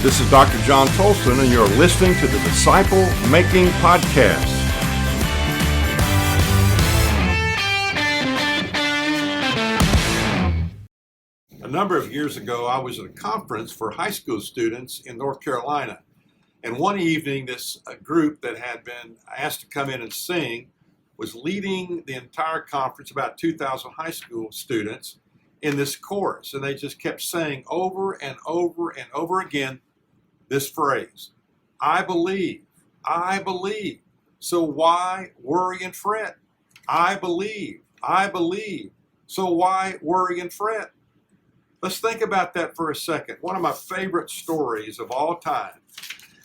This is Dr. John Tolson, and you're listening to the Disciple Making Podcast. A number of years ago, I was at a conference for high school students in North Carolina. And one evening, this group that had been asked to come in and sing was leading the entire conference, about 2,000 high school students, in this chorus. And they just kept saying over and over and over again this phrase, I believe, so why worry and fret? I believe, so why worry and fret? Let's think about that for a second. One of my favorite stories of all time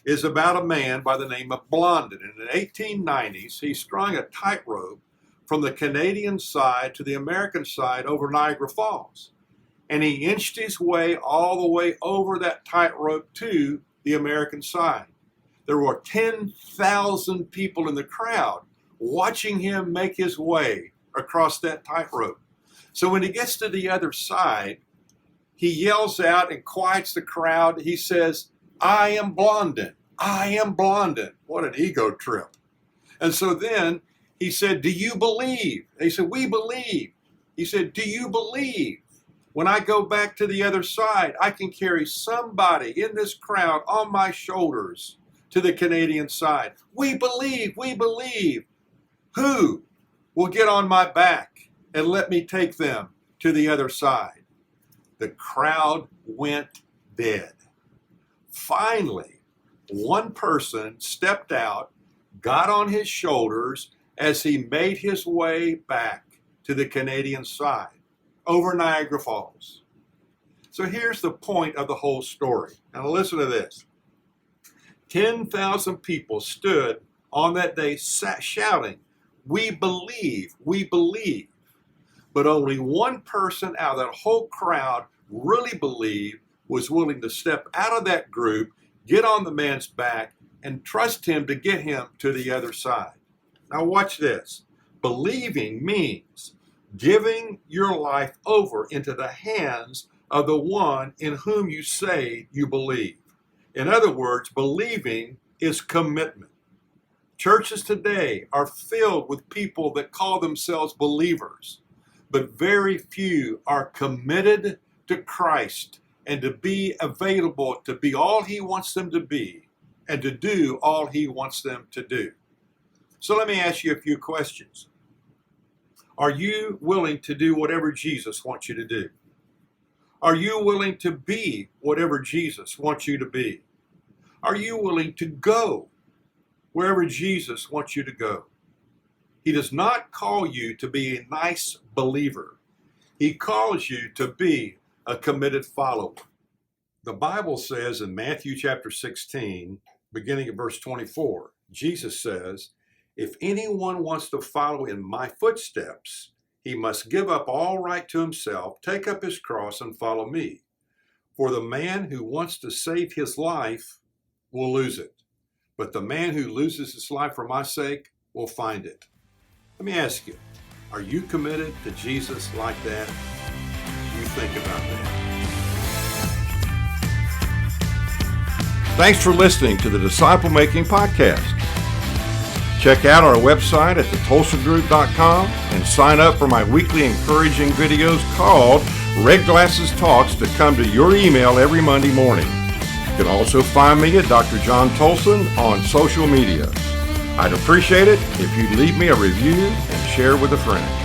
is about a man by the name of Blondin. In the 1890s, he strung a tightrope from the Canadian side to the American side over Niagara Falls. And he inched his way all the way over that tightrope to the American side. There were 10,000 people in the crowd watching him make his way across that tightrope. So when he gets to the other side, he yells out and quiets the crowd. He says, I am Blondin. What an ego trip. And so then he said, do you believe? They said, we believe. He said, do you believe? When I go back to the other side, I can carry somebody in this crowd on my shoulders to the Canadian side. We believe. Who will get on my back and let me take them to the other side? The crowd went dead. Finally, one person stepped out, got on his shoulders as he made his way back to the Canadian side over Niagara Falls. So here's the point of the whole story. Now listen to this. 10,000 people stood on that day shouting, we believe. But only one person out of that whole crowd really believed, was willing to step out of that group, get on the man's back, and trust him to get him to the other side. Now watch this. Believing means giving your life over into the hands of the one in whom you say you believe. In other words, believing is commitment. Churches today are filled with people that call themselves believers, but very few are committed to Christ and to be available to be all He wants them to be and to do all He wants them to do. So let me ask you a few questions. Are you willing to do whatever Jesus wants you to do? Are you willing to be whatever Jesus wants you to be? Are you willing to go wherever Jesus wants you to go? He does not call you to be a nice believer. He calls you to be a committed follower. The Bible says in Matthew chapter 16, beginning at verse 24, Jesus says, if anyone wants to follow in my footsteps, he must give up all right to himself, take up his cross, and follow me. For the man who wants to save his life will lose it, but the man who loses his life for my sake will find it. Let me ask you, are you committed to Jesus like that? You think about that. Thanks for listening to the Disciple Making Podcast. Check out our website at thetolsongroup.com and sign up for my weekly encouraging videos called Red Glasses Talks to come to your email every Monday morning. You can also find me at Dr. John Tolson on social media. I'd appreciate it if you'd leave me a review and share with a friend.